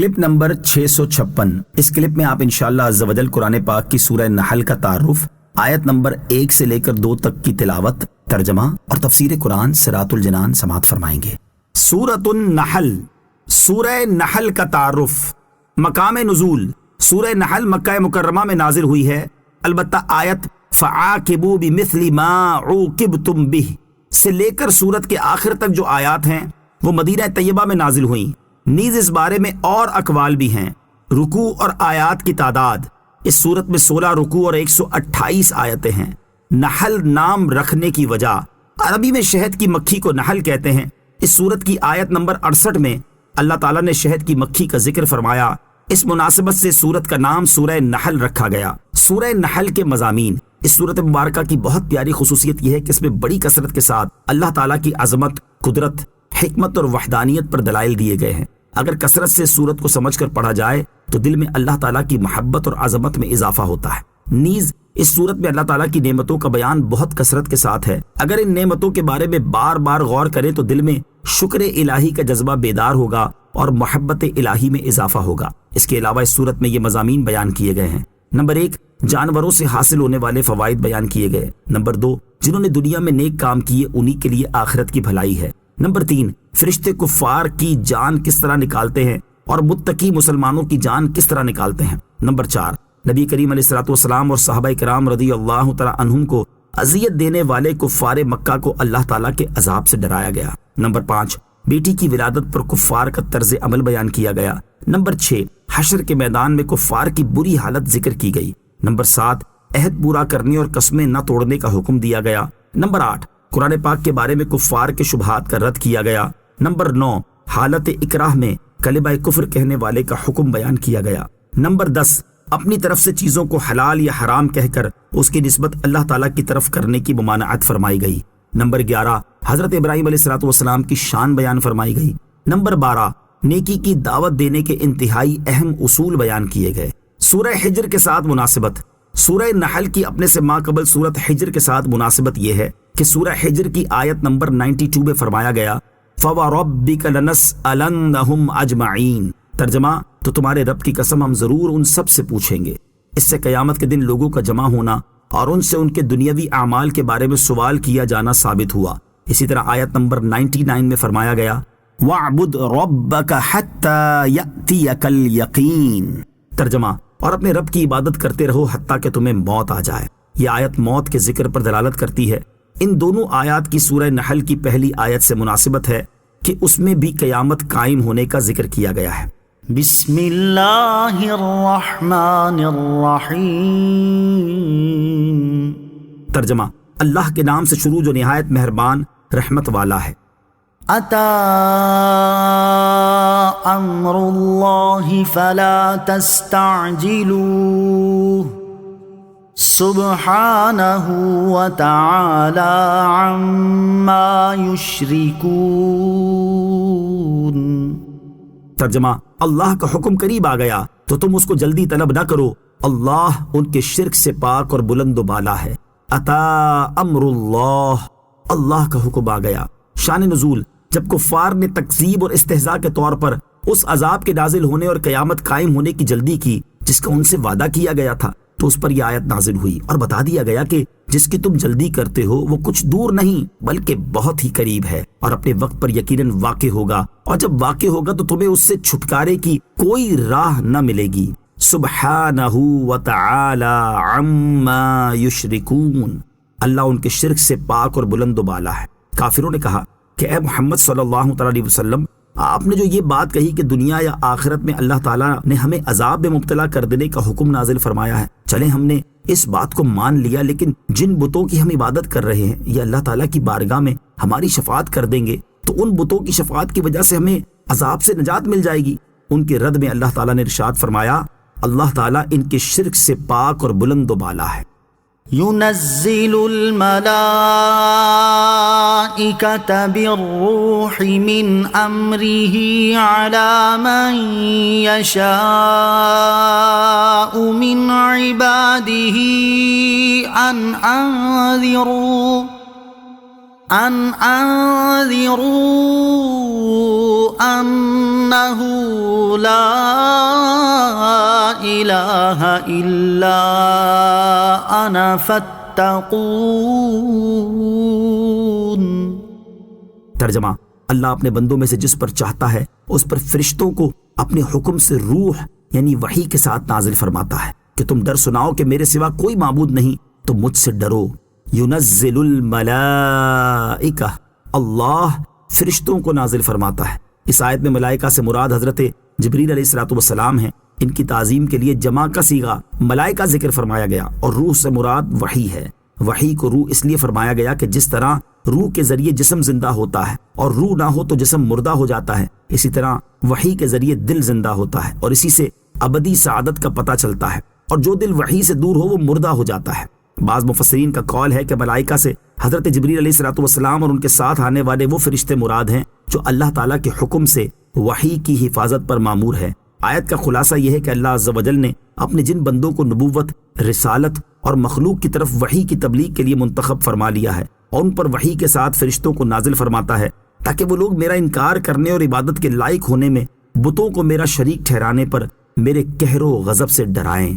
Clip number 656۔ اس clip میں آپ انشاءاللہ عز و جل قرآن پاک کی سورہ نحل کا تعارف، آیت نمبر 1 سے لے کر 2 تک کی تلاوت، ترجمہ اور تفسیر قرآن صراط الجنان سماعت فرمائیں گے۔ سورۃ النحل، سورہ نحل کا تعارف۔ مقام نزول، سورہ نحل مکہ مکرمہ میں نازل ہوئی ہے، البتہ آیت فَعَاقِبُوا بِمِثْلِ مَا عُوقِبْتُمْ بِهِ سے لے کر سورت کے آخر تک جو آیات ہیں وہ مدینہ طیبہ میں نازل ہوئیں۔ نیز اس بارے میں اور اقوال بھی ہیں۔ رکوع اور آیات کی تعداد، اس سورت میں 16 رکوع اور 128 آیتیں ہیں۔ نحل نام رکھنے کی وجہ، عربی میں شہد کی مکھی کو نحل کہتے ہیں۔ اس سورت کی آیت نمبر 68 میں اللہ تعالیٰ نے شہد کی مکھی کا ذکر فرمایا، اس مناسبت سے سورت کا نام سورہ نحل رکھا گیا۔ سورہ نحل کے مضامین، اس سورت مبارکہ کی بہت پیاری خصوصیت یہ ہے کہ اس میں بڑی کثرت کے ساتھ اللہ تعالیٰ کی عظمت، قدرت، حکمت اور وحدانیت پر دلائل دیے گئے ہیں۔ اگر کثرت سے سورت کو سمجھ کر پڑھا جائے تو دل میں اللہ تعالیٰ کی محبت اور عظمت میں اضافہ ہوتا ہے۔ نیز اس سورت میں اللہ تعالیٰ کی نعمتوں کا بیان بہت کثرت کے ساتھ ہے۔ اگر ان نعمتوں کے بارے میں بار بار غور کریں تو دل میں شکر الہی کا جذبہ بیدار ہوگا اور محبت الہی میں اضافہ ہوگا۔ اس کے علاوہ اس سورت میں یہ مضامین بیان کیے گئے ہیں۔ نمبر 1، جانوروں سے حاصل ہونے والے فوائد بیان کیے گئے۔ نمبر 2، جنہوں نے دنیا میں نیک کام کیے انہی کے لیے آخرت کی بھلائی ہے۔ نمبر 3، فرشتے کفار کی جان کس طرح نکالتے ہیں اور متقی مسلمانوں کی جان کس طرح نکالتے ہیں۔ نمبر 4، نبی کریم علیہ الصلوۃ والسلام اور صحابہ کرام رضی اللہ تعالی عنہم کو اذیت دینے والے کفار مکہ کو اللہ تعالیٰ کے عذاب سے ڈرایا گیا۔ نمبر 5، بیٹی کی ولادت پر کفار کا طرز عمل بیان کیا گیا۔ نمبر 6، حشر کے میدان میں کفار کی بری حالت ذکر کی گئی۔ نمبر 7، عہد پورا کرنے اور قسمیں نہ توڑنے کا حکم دیا گیا۔ نمبر 8، قرآن پاک کے بارے میں کفار کے شبہات کا رد کیا گیا۔ نمبر 9، حالت اکراہ میں کلمہ کفر کہنے والے کا حکم بیان کیا گیا۔ نمبر 10، اپنی طرف سے چیزوں کو حلال یا حرام کہہ کر اس کی نسبت اللہ تعالیٰ کی طرف کرنے کی ممانعت فرمائی گئی۔ نمبر 11، حضرت ابراہیم علیہ الصلوۃ والسلام کی شان بیان فرمائی گئی۔ نمبر 12، نیکی کی دعوت دینے کے انتہائی اہم اصول بیان کیے گئے۔ سورہ حجر کے ساتھ مناسبت، سورہ نحل کی اپنے سے ماقبل سورت حجر کے ساتھ مناسبت یہ ہے کہ سورہ حجر کی آیت نمبر 92 میں فرمایا گیا فَوَرَبِّكَ لَنَسْأَلَنَّهُمْ أَجْمَعِينَ، ترجمہ تو تمہارے رب کی قسم ہم ضرور ان سب سے پوچھیں گے۔ اس سے قیامت کے دن لوگوں کا جمع ہونا اور ان سے ان کے دنیاوی اعمال کے بارے میں سوال کیا جانا ثابت ہوا۔ اسی طرح آیت نمبر 99 میں فرمایا گیا وَاعْبُدْ رَبَّكَ حَتَّى يَأْتِيَكَ الْيَقِينُ، ترجمہ اور اپنے رب کی عبادت کرتے رہو حتیٰ کہ تمہیں موت آ جائے۔ یہ آیت موت کے ذکر پر دلالت کرتی ہے۔ ان دونوں آیات کی سورہ نحل کی پہلی آیت سے مناسبت ہے کہ اس میں بھی قیامت قائم ہونے کا ذکر کیا گیا ہے۔ بسم اللہ الرحمن الرحیم، ترجمہ اللہ کے نام سے شروع جو نہایت مہربان رحمت والا ہے۔ اتی امر اللہ فلا تستعجلوہ سبحانہ وتعالی عما یشرکون، ترجمہ اللہ کا حکم قریب آ گیا تو تم اس کو جلدی طلب نہ کرو، اللہ ان کے شرک سے پاک اور بلند و بالا ہے۔ اتا امر اللہ، اللہ کا حکم آ گیا۔ شان نزول، جب کفار نے تکذیب اور استہزاء کے طور پر اس عذاب کے نازل ہونے اور قیامت قائم ہونے کی جلدی کی جس کا ان سے وعدہ کیا گیا تھا تو اس پر یہ آیت نازل ہوئی اور بتا دیا گیا کہ جس کی تم جلدی کرتے ہو وہ کچھ دور نہیں بلکہ بہت ہی قریب ہے اور اپنے وقت پر یقیناً واقع ہوگا، اور جب واقع ہوگا تو تمہیں اس سے چھٹکارے کی کوئی راہ نہ ملے گی۔ سبحانہ وتعالی عما یشرکون، اللہ ان کے شرک سے پاک اور بلند و بالا ہے۔ کافروں نے کہا کہ اے محمد صلی اللہ تعالی علیہ وسلم، آپ نے جو یہ بات کہی کہ دنیا یا آخرت میں اللہ تعالیٰ نے ہمیں عذاب میں مبتلا کر دینے کا حکم نازل فرمایا ہے، چلے ہم نے اس بات کو مان لیا، لیکن جن بتوں کی ہم عبادت کر رہے ہیں یہ اللہ تعالیٰ کی بارگاہ میں ہماری شفاعت کر دیں گے تو ان بتوں کی شفاعت کی وجہ سے ہمیں عذاب سے نجات مل جائے گی۔ ان کے رد میں اللہ تعالیٰ نے ارشاد فرمایا اللہ تعالیٰ ان کے شرک سے پاک اور بلند و بالا ہے۔ ينزل الملائكة بالروح من أمره على من يشاء من عباده أن أن أنذروا أنه لا إله إلا أنا فاتقون۔ ترجمہ، اللہ اپنے بندوں میں سے جس پر چاہتا ہے اس پر فرشتوں کو اپنے حکم سے روح یعنی وحی کے ساتھ نازل فرماتا ہے کہ تم ڈر سناؤ کہ میرے سوا کوئی معبود نہیں تو مجھ سے ڈرو۔ ینزل الملائکہ، اللہ فرشتوں کو نازل فرماتا ہے۔ اس آیت میں ملائکہ سے مراد حضرت جبریل علیہ السلام ہیں۔ ان کی تعظیم کے لیے جمع کا صیغہ ملائکہ ذکر فرمایا گیا، اور روح سے مراد وحی ہے۔ وحی کو روح اس لیے فرمایا گیا کہ جس طرح روح کے ذریعے جسم زندہ ہوتا ہے اور روح نہ ہو تو جسم مردہ ہو جاتا ہے، اسی طرح وحی کے ذریعے دل زندہ ہوتا ہے اور اسی سے ابدی سعادت کا پتہ چلتا ہے، اور جو دل وحی سے دور ہو وہ مردہ ہو جاتا ہے۔ بعض مفسرین کا قول ہے کہ ملائکہ سے حضرت جبریل علیہ السلام اور ان کے ساتھ آنے والے وہ فرشتے مراد ہیں جو اللہ تعالیٰ کے حکم سے وحی کی حفاظت پر مامور ہے۔ آیت کا خلاصہ یہ ہے کہ اللہ عز و جل نے اپنے جن بندوں کو نبوت، رسالت اور مخلوق کی طرف وحی کی تبلیغ کے لیے منتخب فرما لیا ہے، اور ان پر وحی کے ساتھ فرشتوں کو نازل فرماتا ہے تاکہ وہ لوگ میرا انکار کرنے اور عبادت کے لائق ہونے میں بتوں کو میرا شریک ٹھہرانے پر میرے قہر و غضب سے ڈرائیں۔